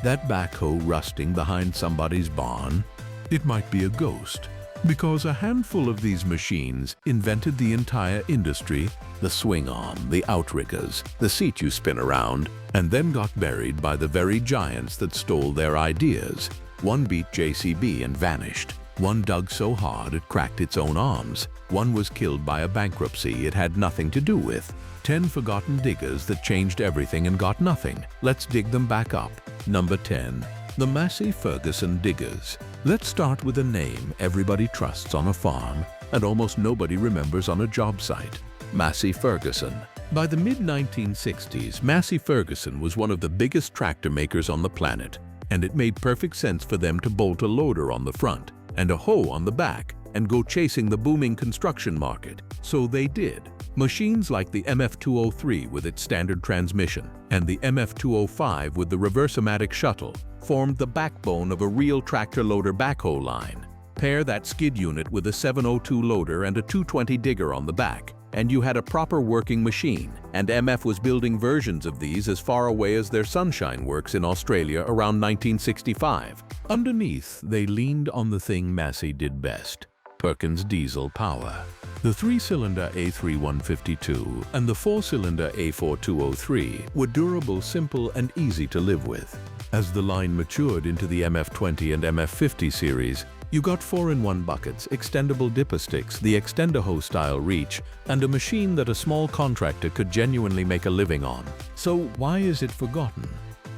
That backhoe rusting behind somebody's barn? It might be a ghost, because a handful of these machines invented the entire industry, the swing arm, the outriggers, the seat you spin around, and then got buried by the very giants that stole their ideas. One beat JCB and vanished. One dug so hard it cracked its own arms. One was killed by a bankruptcy it had nothing to do with. 10 forgotten diggers that changed everything and got nothing. Let's dig them back up. Number 10. The Massey Ferguson Diggers. Let's start with a name everybody trusts on a farm and almost nobody remembers on a job site. Massey Ferguson. By the mid-1960s, Massey Ferguson was one of the biggest tractor makers on the planet, and it made perfect sense for them to bolt a loader on the front and a hoe on the back and go chasing the booming construction market. So they did. Machines like the MF203 with its standard transmission and the MF205 with the reverse-o-matic shuttle formed the backbone of a real tractor-loader backhoe line. Pair that skid unit with a 702 loader and a 220 digger on the back, and you had a proper working machine, and MF was building versions of these as far away as their Sunshine Works in Australia around 1965. Underneath, they leaned on the thing Massey did best: Perkins diesel power. The 3-cylinder A3152 and the 4-cylinder A4203 were durable, simple, and easy to live with. As the line matured into the MF20 and MF50 series, you got 4-in-1 buckets, extendable dipper sticks, the Extendaho style reach, and a machine that a small contractor could genuinely make a living on. So why is it forgotten?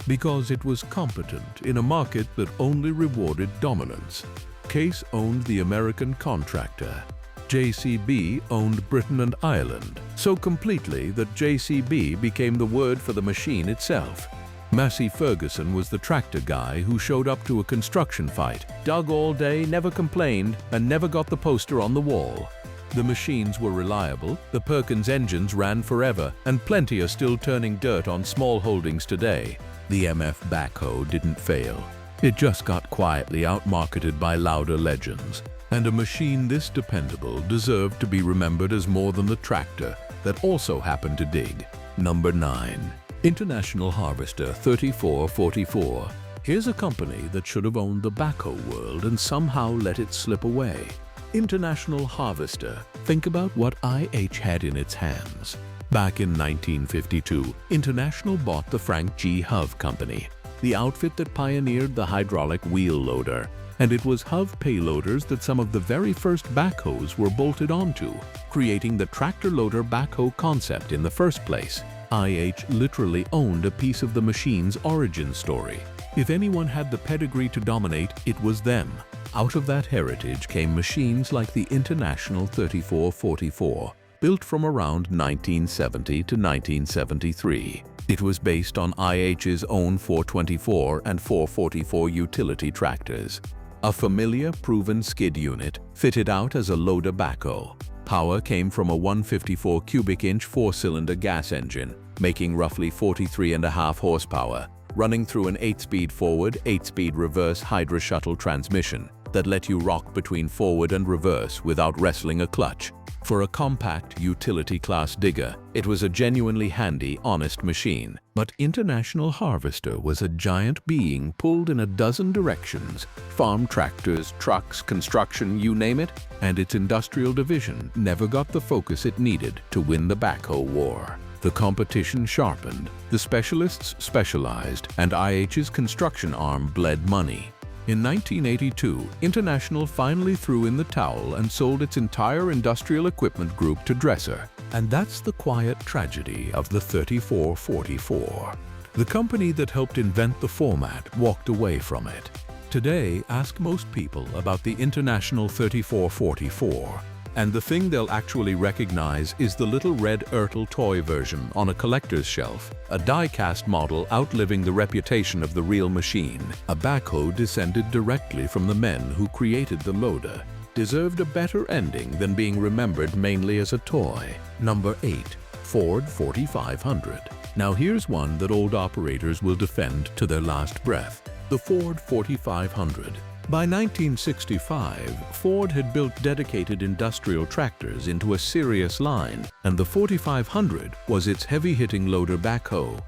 Because it was competent in a market that only rewarded dominance. Case owned the American contractor. JCB owned Britain and Ireland, so completely that JCB became the word for the machine itself. Massey Ferguson was the tractor guy who showed up to a construction fight, dug all day, never complained, and never got the poster on the wall. The machines were reliable, the Perkins engines ran forever, and plenty are still turning dirt on small holdings today. The MF backhoe didn't fail. It just got quietly outmarketed by louder legends. And a machine this dependable deserved to be remembered as more than the tractor that also happened to dig. Number 9. International Harvester 3444. Here's a company that should have owned the backhoe world and somehow let it slip away. International Harvester. Think about what IH had in its hands. Back in 1952, International bought the Frank G. Hove Company, the outfit that pioneered the hydraulic wheel loader. And it was Hove payloaders that some of the very first backhoes were bolted onto, creating the tractor-loader backhoe concept in the first place. IH literally owned a piece of the machine's origin story. If anyone had the pedigree to dominate, it was them. Out of that heritage came machines like the International 3444, built from around 1970 to 1973. It was based on IH's own 424 and 444 utility tractors. A familiar, proven skid unit fitted out as a loader backhoe. Power came from a 154 cubic inch 4-cylinder gas engine, making roughly 43.5 horsepower, running through an 8-speed forward, 8-speed reverse Hydra shuttle transmission that let you rock between forward and reverse without wrestling a clutch. For a compact, utility-class digger, it was a genuinely handy, honest machine. But International Harvester was a giant being pulled in a dozen directions: farm tractors, trucks, construction, you name it, and its industrial division never got the focus it needed to win the backhoe war. The competition sharpened, the specialists specialized, and IH's construction arm bled money. In 1982, International finally threw in the towel and sold its entire industrial equipment group to Dresser. And that's the quiet tragedy of the 3444. The company that helped invent the format walked away from it. Today, ask most people about the International 3444. And the thing they'll actually recognize is the little red Ertl toy version on a collector's shelf, a die-cast model outliving the reputation of the real machine. A backhoe descended directly from the men who created the loader, deserved a better ending than being remembered mainly as a toy. Number 8. Ford 4500. Now here's one that old operators will defend to their last breath: the Ford 4500. By 1965, Ford had built dedicated industrial tractors into a serious line, and the 4500 was its heavy-hitting loader backhoe.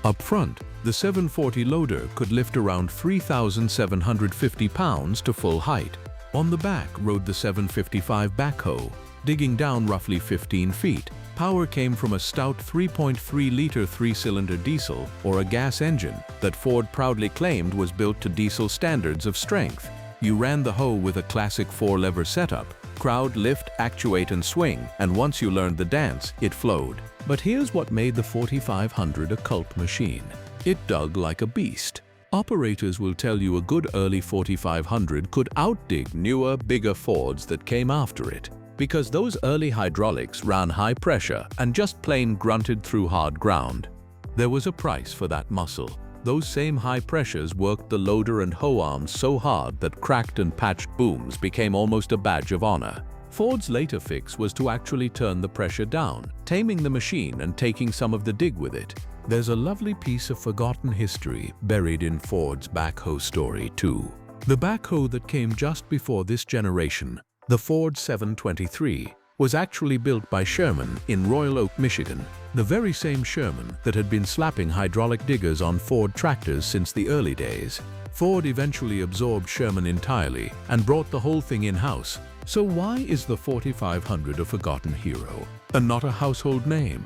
Up front, The 740 loader could lift around 3,750 pounds to full height. On the back rode the 755 backhoe, digging down roughly 15 feet. Power came from a stout 3.3-liter three-cylinder diesel or a gas engine that Ford proudly claimed was built to diesel standards of strength. You ran the hoe with a classic 4-lever setup. Crowd, lift, actuate and swing, and once you learned the dance, it flowed. But here's what made the 4500 a cult machine. It dug like a beast. Operators will tell you a good early 4500 could outdig newer, bigger Fords that came after it, because those early hydraulics ran high pressure and just plain grunted through hard ground. There was a price for that muscle. Those same high pressures worked the loader and hoe arms so hard that cracked and patched booms became almost a badge of honor. Ford's later fix was to actually turn the pressure down, taming the machine and taking some of the dig with it. There's a lovely piece of forgotten history buried in Ford's backhoe story too. The backhoe that came just before this generation, the Ford 723, was actually built by Sherman in Royal Oak, Michigan, the very same Sherman that had been slapping hydraulic diggers on Ford tractors since the early days. Ford eventually absorbed Sherman entirely and brought the whole thing in-house. So why is the 4500 a forgotten hero and not a household name?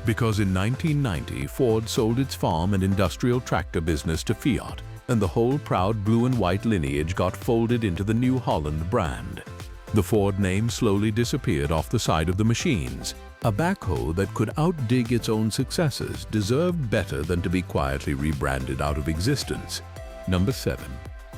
Because in 1990, Ford sold its farm and industrial tractor business to Fiat, and the whole proud blue and white lineage got folded into the New Holland brand. The Ford name slowly disappeared off the side of the machines. A backhoe that could outdig its own successors deserved better than to be quietly rebranded out of existence. Number 7.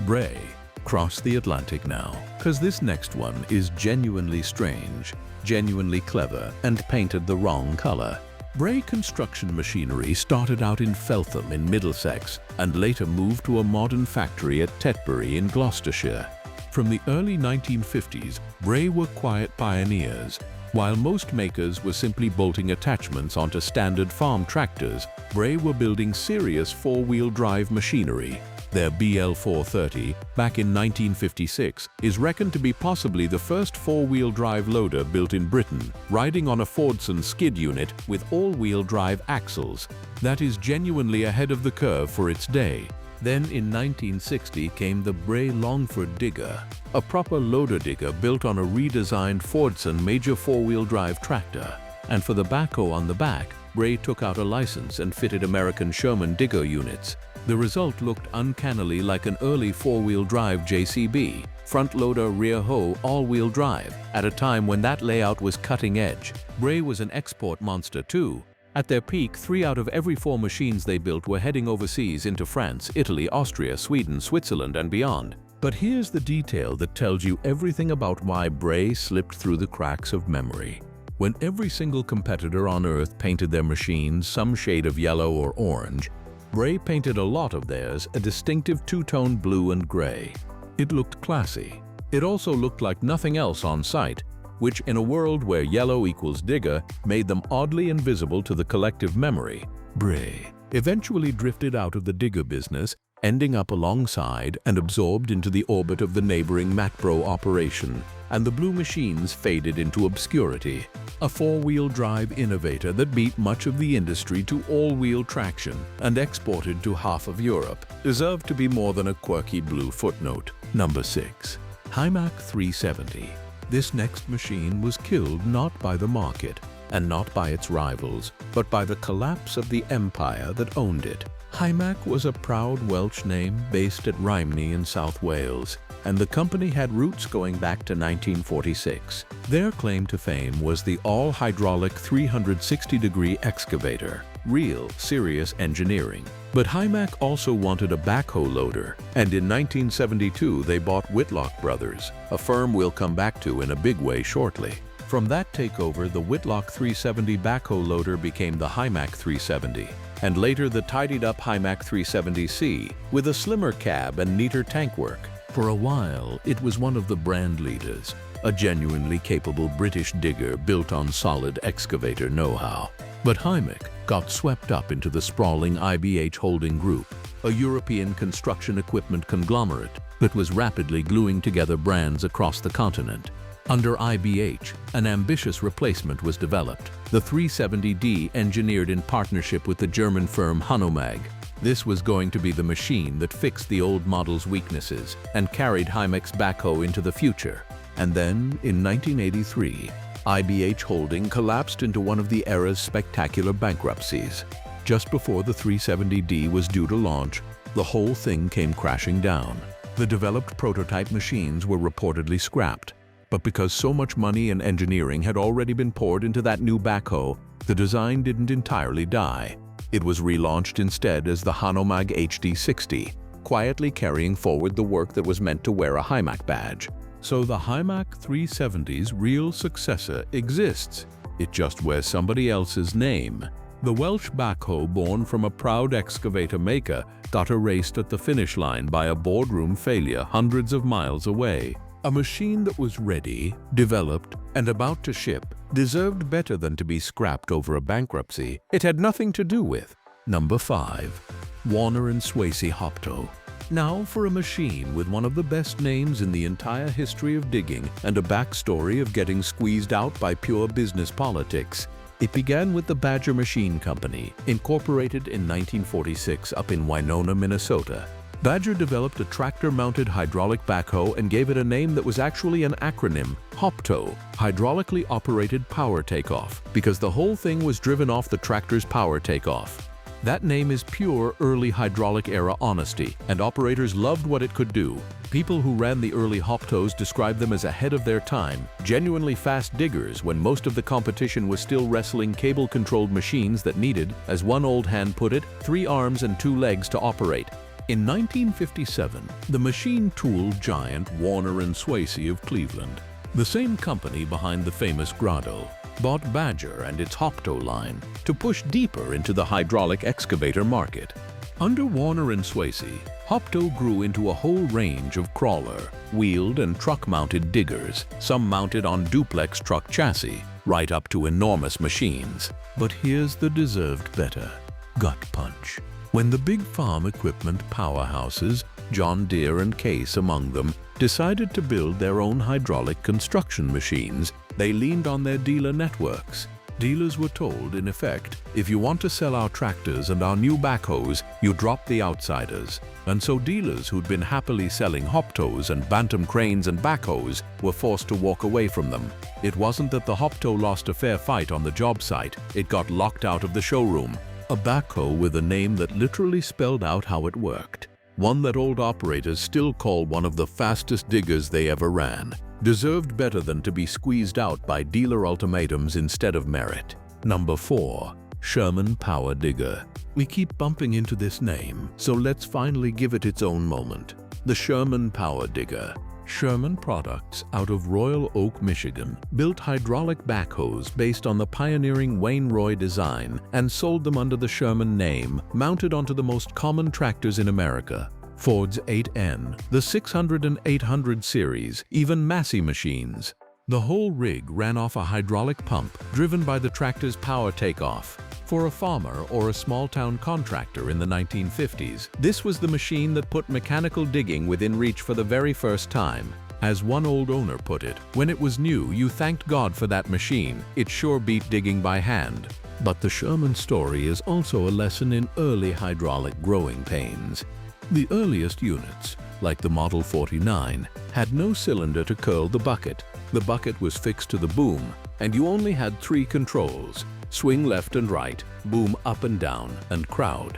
Bray. Cross the Atlantic now, because this next one is genuinely strange, genuinely clever, and painted the wrong color. Bray construction machinery started out in Feltham in Middlesex and later moved to a modern factory at Tetbury in Gloucestershire. From the early 1950s, Bray were quiet pioneers. While most makers were simply bolting attachments onto standard farm tractors, Bray were building serious four-wheel drive machinery. Their BL430, back in 1956, is reckoned to be possibly the first four-wheel drive loader built in Britain, riding on a Fordson skid unit with all-wheel drive axles. That is genuinely ahead of the curve for its day. Then in 1960 came the Bray Longford Digger, a proper loader digger built on a redesigned Fordson major four-wheel drive tractor. And for the backhoe on the back, Bray took out a license and fitted American Sherman digger units. The result looked uncannily like an early four-wheel drive JCB, front loader, rear hoe, all-wheel drive, at a time when that layout was cutting edge. Bray was an export monster too. At their peak, 3 out of every 4 machines they built were heading overseas into France, Italy, Austria, Sweden, Switzerland, and beyond. But here's the detail that tells you everything about why Bray slipped through the cracks of memory. When every single competitor on Earth painted their machines some shade of yellow or orange, Bray painted a lot of theirs a distinctive two-tone blue and gray. It looked classy. It also looked like nothing else on site, which in a world where yellow equals digger made them oddly invisible to the collective memory. Bray eventually drifted out of the digger business, ending up alongside and absorbed into the orbit of the neighboring Matbro operation, and the blue machines faded into obscurity. A four-wheel drive innovator that beat much of the industry to all-wheel traction and exported to half of Europe deserved to be more than a quirky blue footnote. Number 6. Hymac 370. This next machine was killed not by the market and not by its rivals, but by the collapse of the empire that owned it. Hymac was a proud Welsh name based at Rhymney in South Wales, and the company had roots going back to 1946. Their claim to fame was the all-hydraulic 360-degree excavator, real, serious engineering. But Hymac also wanted a backhoe loader, and in 1972 they bought Whitlock Brothers, a firm we'll come back to in a big way shortly. From that takeover, the Whitlock 370 backhoe loader became the Hymac 370, and later the tidied-up Hymac 370C, with a slimmer cab and neater tank work. For a while, it was one of the brand leaders, a genuinely capable British digger built on solid excavator know-how. But Hymac got swept up into the sprawling IBH Holding Group, a European construction equipment conglomerate that was rapidly gluing together brands across the continent. Under IBH, an ambitious replacement was developed, the 370D, engineered in partnership with the German firm Hymac. This was going to be the machine that fixed the old model's weaknesses and carried Hymac's backhoe into the future. And then, in 1983, IBH Holding collapsed into one of the era's spectacular bankruptcies. Just before the 370D was due to launch, the whole thing came crashing down. The developed prototype machines were reportedly scrapped, but because so much money and engineering had already been poured into that new backhoe, the design didn't entirely die. It was relaunched instead as the Hymac HD60, quietly carrying forward the work that was meant to wear a Hymac badge. So the Hymac 370's real successor exists. It just wears somebody else's name. The Welsh backhoe, born from a proud excavator maker, got erased at the finish line by a boardroom failure hundreds of miles away. A machine that was ready, developed, and about to ship deserved better than to be scrapped over a bankruptcy it had nothing to do with. Number 5. Warner & Swasey Hopto. Now for a machine with one of the best names in the entire history of digging and a backstory of getting squeezed out by pure business politics. It began with the Badger Machine Company, incorporated in 1946 up in Winona, Minnesota. Badger developed a tractor-mounted hydraulic backhoe and gave it a name that was actually an acronym, Hopto, hydraulically operated power takeoff, because the whole thing was driven off the tractor's power takeoff. That name is pure early hydraulic-era honesty, and operators loved what it could do. People who ran the early Hoptos described them as ahead of their time, genuinely fast diggers when most of the competition was still wrestling cable-controlled machines that needed, as one old hand put it, 3 arms and 2 legs to operate. In 1957, the machine tool giant Warner & Swasey of Cleveland, the same company behind the famous Grotto, bought Badger and its Hopto line to push deeper into the hydraulic excavator market. Under Warner & Swasey, Hopto grew into a whole range of crawler, wheeled and truck-mounted diggers, some mounted on duplex truck chassis, right up to enormous machines. But here's the deserved better: gut punch. When the big farm equipment powerhouses, John Deere and Case among them, decided to build their own hydraulic construction machines, they leaned on their dealer networks. Dealers were told, in effect, if you want to sell our tractors and our new backhoes, you drop the outsiders. And so dealers who'd been happily selling Hoptos and Bantam cranes and backhoes were forced to walk away from them. It wasn't that the Hopto lost a fair fight on the job site, it got locked out of the showroom. A backhoe with a name that literally spelled out how it worked. One that old operators still call one of the fastest diggers they ever ran. Deserved better than to be squeezed out by dealer ultimatums instead of merit. Number 4. Sherman Power Digger. We keep bumping into this name, so let's finally give it its own moment. The Sherman Power Digger. Sherman Products, out of Royal Oak, Michigan, built hydraulic backhoes based on the pioneering Wain-Roy design and sold them under the Sherman name, mounted onto the most common tractors in America. Ford's 8N, the 600 and 800 series, even Massey machines. The whole rig ran off a hydraulic pump driven by the tractor's power takeoff. For a farmer or a small-town contractor in the 1950s, this was the machine that put mechanical digging within reach for the very first time. As one old owner put it, when it was new, you thanked God for that machine. It sure beat digging by hand. But the Sherman story is also a lesson in early hydraulic growing pains. The earliest units, like the Model 49, had no cylinder to curl the bucket. The bucket was fixed to the boom, and you only had 3 controls: swing left and right, boom up and down, and crowd.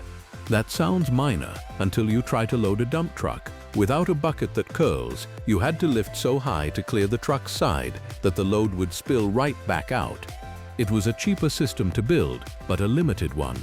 That sounds minor until you try to load a dump truck. Without a bucket that curls, you had to lift so high to clear the truck's side that the load would spill right back out. It was a cheaper system to build, but a limited one.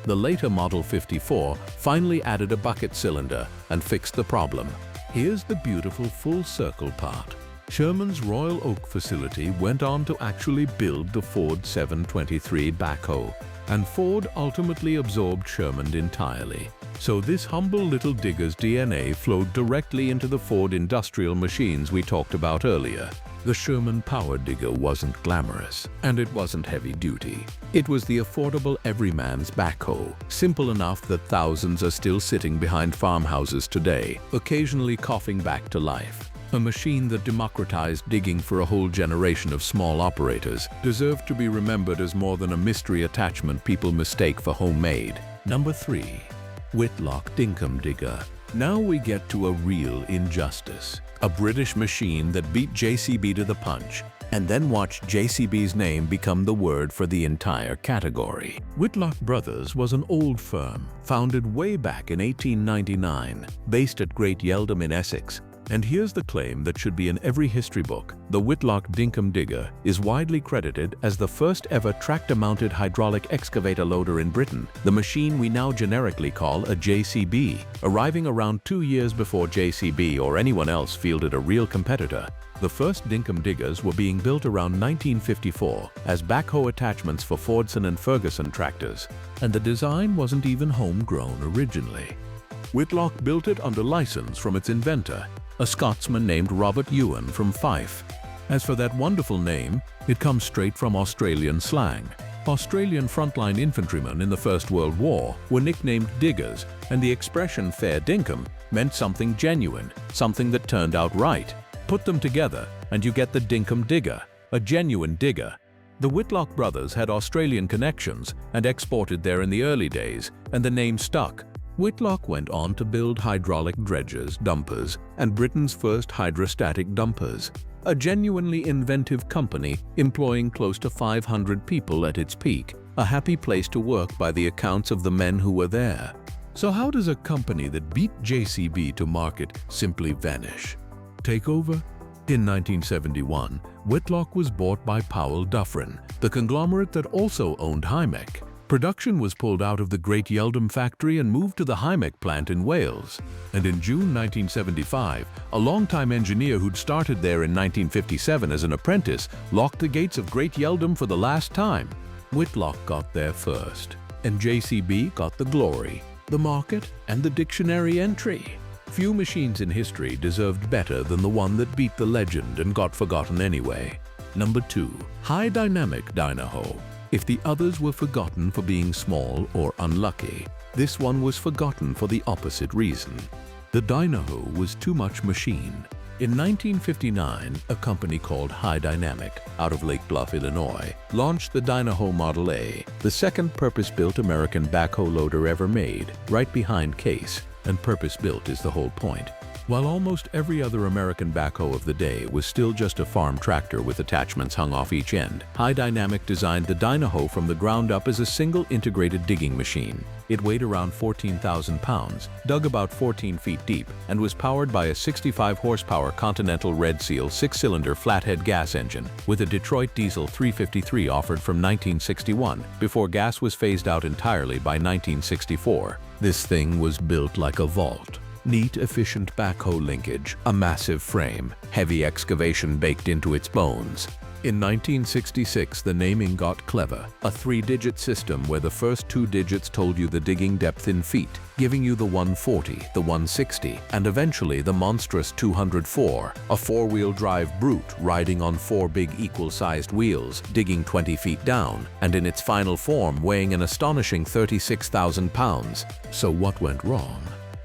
The later Model 54 finally added a bucket cylinder and fixed the problem. Here's the beautiful full circle part. Sherman's Royal Oak facility went on to actually build the Ford 723 backhoe, and Ford ultimately absorbed Sherman entirely. So this humble little digger's DNA flowed directly into the Ford industrial machines we talked about earlier. The Sherman Power Digger wasn't glamorous, and it wasn't heavy-duty. It was the affordable everyman's backhoe, simple enough that thousands are still sitting behind farmhouses today, occasionally coughing back to life. A machine that democratized digging for a whole generation of small operators deserved to be remembered as more than a mystery attachment people mistake for homemade. Number 3. Whitlock Dinkum digger. Now we get to a real injustice. A British machine that beat JCB to the punch, and then watched JCB's name become the word for the entire category. Whitlock Brothers was an old firm, founded way back in 1899, based at Great Yeldham in Essex. And here's the claim that should be in every history book. The Whitlock Dinkum digger is widely credited as the first ever tractor-mounted hydraulic excavator loader in Britain, the machine we now generically call a JCB, arriving around 2 years before JCB or anyone else fielded a real competitor. The first Dinkum diggers were being built around 1954 as backhoe attachments for Fordson and Ferguson tractors, and the design wasn't even homegrown originally. Whitlock built it under license from its inventor, a Scotsman named Robert Ewan from Fife. As for that wonderful name, it comes straight from Australian slang. Australian frontline infantrymen in the First World War were nicknamed diggers, and the expression fair dinkum meant something genuine, something that turned out right. Put them together and you get the Dinkum digger, a genuine digger. The Whitlock brothers had Australian connections and exported there in the early days, and the name stuck. Whitlock went on to build hydraulic dredgers, dumpers, and Britain's first hydrostatic dumpers, a genuinely inventive company employing close to 500 people at its peak, a happy place to work by the accounts of the men who were there. So how does a company that beat JCB to market simply vanish? Takeover? In 1971, Whitlock was bought by Powell Dufferin, the conglomerate that also owned Hymac. Production was pulled out of the Great Yeldham factory and moved to the Hymac plant in Wales. And in June 1975, a longtime engineer who'd started there in 1957 as an apprentice locked the gates of Great Yeldham for the last time. Whitlock got there first, and JCB got the glory, the market, and the dictionary entry. Few machines in history deserved better than the one that beat the legend and got forgotten anyway. Number 2. High Dynamic Dynahoe. If the others were forgotten for being small or unlucky, this one was forgotten for the opposite reason. The Dynahoe was too much machine. In 1959, a company called High Dynamic, out of Lake Bluff, Illinois, launched the Dynahoe Model A, the second purpose-built American backhoe loader ever made, right behind Case, and purpose-built is the whole point. While almost every other American backhoe of the day was still just a farm tractor with attachments hung off each end, High Dynamic designed the Dynahoe from the ground up as a single integrated digging machine. It weighed around 14,000 pounds, dug about 14 feet deep, and was powered by a 65 horsepower Continental Red Seal 6-cylinder flathead gas engine with a Detroit Diesel 353 offered from 1961 before gas was phased out entirely by 1964. This thing was built like a vault. Neat, efficient backhoe linkage, a massive frame, heavy excavation baked into its bones. In 1966, the naming got clever, a 3-digit system where the first 2 digits told you the digging depth in feet, giving you the 140, the 160, and eventually the monstrous 204, a 4-wheel drive brute riding on 4 big equal-sized wheels, digging 20 feet down, and in its final form weighing an astonishing 36,000 pounds. So what went wrong?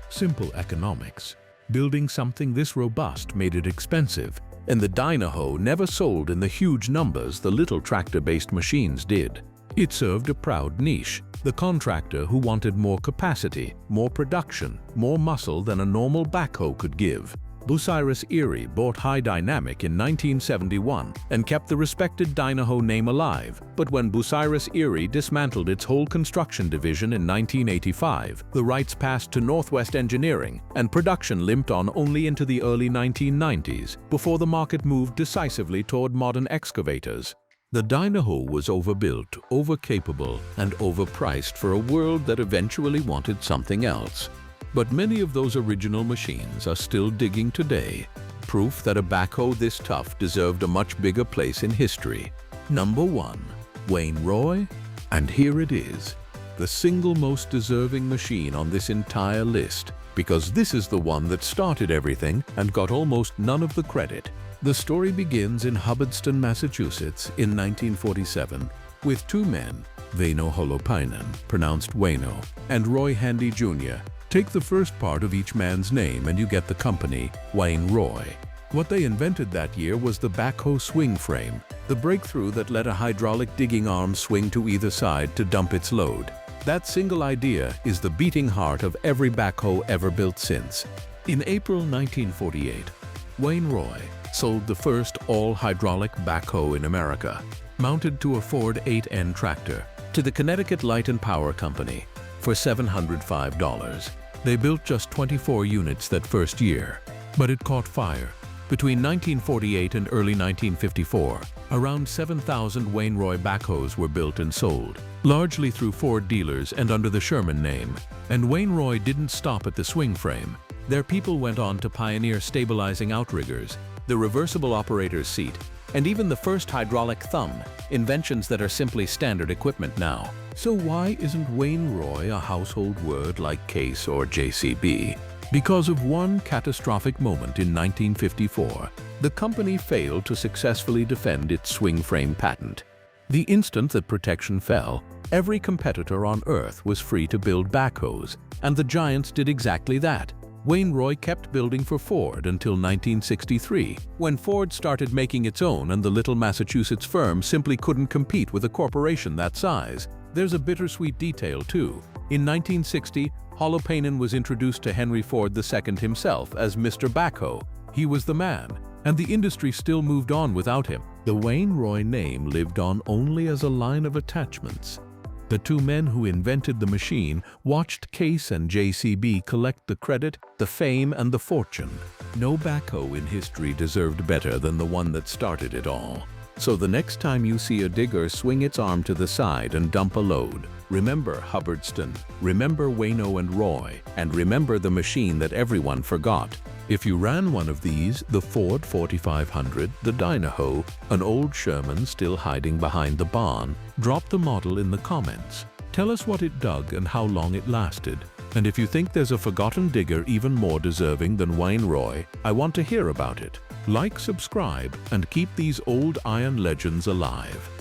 Simple economics. Building something this robust made it expensive, and the Dynahoe never sold in the huge numbers the little tractor-based machines did. It served a proud niche, the contractor who wanted more capacity, more production, more muscle than a normal backhoe could give. Bucyrus Erie bought High Dynamic in 1971 and kept the respected Dynahoe name alive, but when Bucyrus Erie dismantled its whole construction division in 1985, the rights passed to Northwest Engineering and production limped on only into the early 1990s, before the market moved decisively toward modern excavators. The Dynahoe was overbuilt, overcapable, and overpriced for a world that eventually wanted something else. But many of those original machines are still digging today, proof that a backhoe this tough deserved a much bigger place in history. Number 1. Wain-Roy, and here it is, the single most deserving machine on this entire list, because this is the one that started everything and got almost none of the credit. The story begins in Hubbardston, Massachusetts in 1947 with 2 men, Väinö Holopainen, pronounced Waino, and Roy Handy Jr. Take the first part of each man's name and you get the company, Wain-Roy. What they invented that year was the backhoe swing frame, the breakthrough that let a hydraulic digging arm swing to either side to dump its load. That single idea is the beating heart of every backhoe ever built since. In April 1948, Wain-Roy sold the first all-hydraulic backhoe in America, mounted to a Ford 8N tractor, to the Connecticut Light and Power Company for $705. They built just 24 units that first year, but it caught fire. Between 1948 and early 1954, around 7,000 Wain-Roy backhoes were built and sold, largely through Ford dealers and under the Sherman name. And Wain-Roy didn't stop at the swing frame. Their people went on to pioneer stabilizing outriggers, the reversible operator's seat, and even the first hydraulic thumb, inventions that are simply standard equipment now. So why isn't Wain-Roy a household word like case or JCB? Because of one catastrophic moment in 1954, the company failed to successfully defend its swing frame patent. The instant that protection fell, every competitor on Earth was free to build backhoes, and the giants did exactly that. Wain-Roy kept building for Ford until 1963, when Ford started making its own and the little Massachusetts firm simply couldn't compete with a corporation that size. There's a bittersweet detail too. In 1960, Holopainen was introduced to Henry Ford II himself as Mr. Backhoe. He was the man, and the industry still moved on without him. The Wain-Roy name lived on only as a line of attachments. The two men who invented the machine watched Case and JCB collect the credit, the fame, and the fortune. No backhoe in history deserved better than the one that started it all. So the next time you see a digger swing its arm to the side and dump a load, remember Hubbardston, remember Wain-Roy, and remember the machine that everyone forgot. If you ran one of these, the Ford 4500, the Dynahoe, an old Sherman still hiding behind the barn, drop the model in the comments. Tell us what it dug and how long it lasted. And if you think there's a forgotten digger even more deserving than Wain-Roy, I want to hear about it. Like, subscribe, and keep these old iron legends alive.